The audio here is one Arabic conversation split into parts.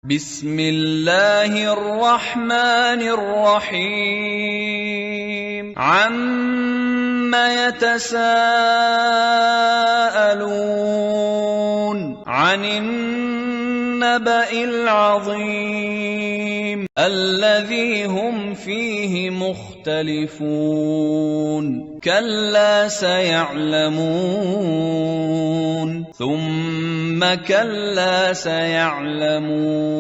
بسم الله الرحمن الرحيم عَمَّ يتساءلون عن النبأ العظيم الذي هم فيه مختلفون كلا سيعلمون ثم كلا سيعلمون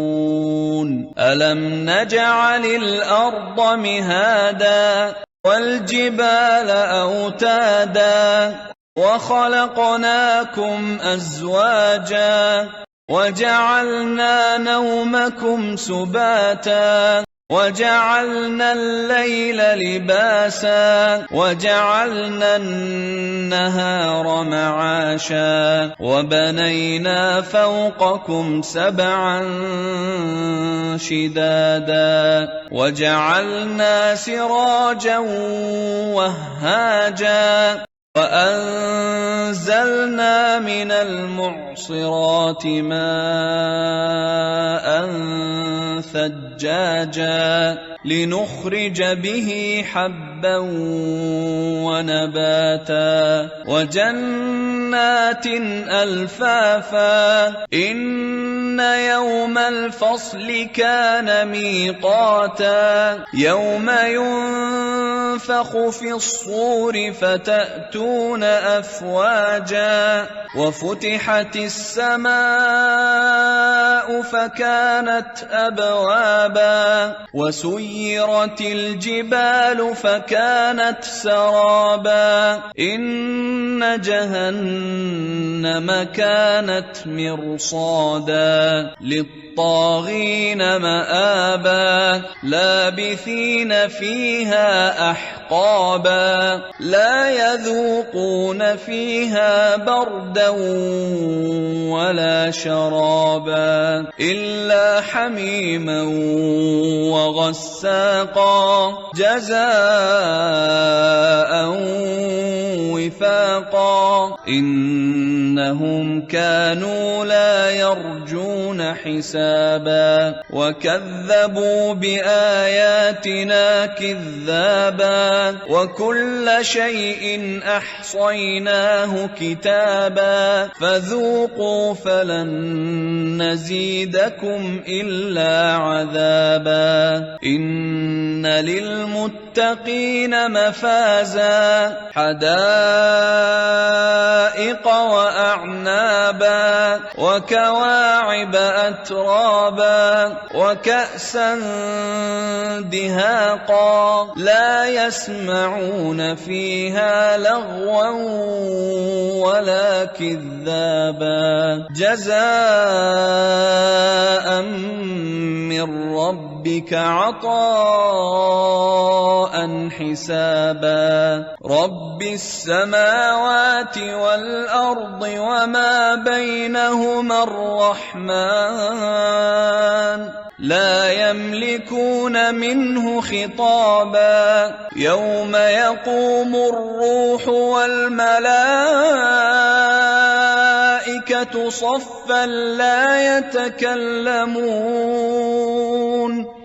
ألم نجعل الأرض مهادا والجبال أوتادا وخلقناكم أزواجا وجعلنا نومكم سباتا وجعلنا الليل لباسا وجعلنا النهار معاشا وبنينا فوقكم سبعا شدادا وجعلنا سراجا وهاجا وأنزلنا من المعصرات ماء ثجاجا لنخرج به حبا ونباتا وجنات ألفافا إن يوم الفصل كان ميقاتا يوم ينفخ في الصور فتأتون أفواجا وفتحت السماء فكانت أبوابا وسيرت الجبال فكانت سرابا إن جهنم كانت مرصادا للطاغين مآبا لابثين فيها أحقابا لا يذوقون فيها بردا ولا شرابا إلا حميما وغساقا جزاء وفاقا إنهم كانوا لا يرجون حسابا وكذبوا بآياتنا كذابا وكل شيء أحصيناه كتابا فذوقوا فلن نزيدكم إلا عذابا إن للمتقين مفازا حدائق وأعنابا وكواعب أترابا وكأسا دهاقا لا يسمعون فيها لغوا ولا كذابا جزاء من ربك عطاء حسابا رب السماوات والأرض وما بينهما الرحمن لا يملكون منه خطابا يوم يقوم الروح والملائكة صفا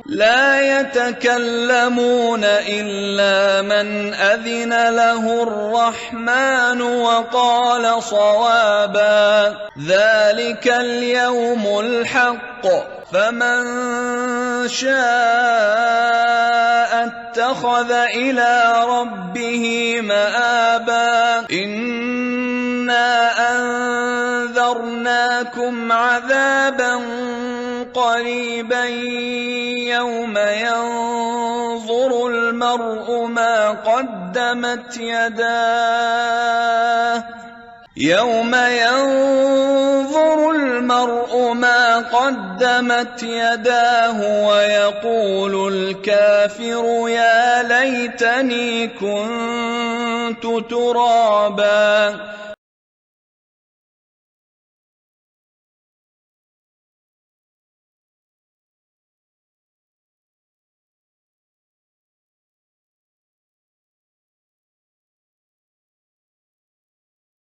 لا يتكلمون إلا من أذن له الرحمن وقال صوابا ذلك اليوم الحق فمن شاء اتخذ إلى ربه مآبا إنا أنذرناكم عذابا قريبا يوم ينظر المرء ما قدمت يداه ويقول الكافر يا ليتني كنت ترابا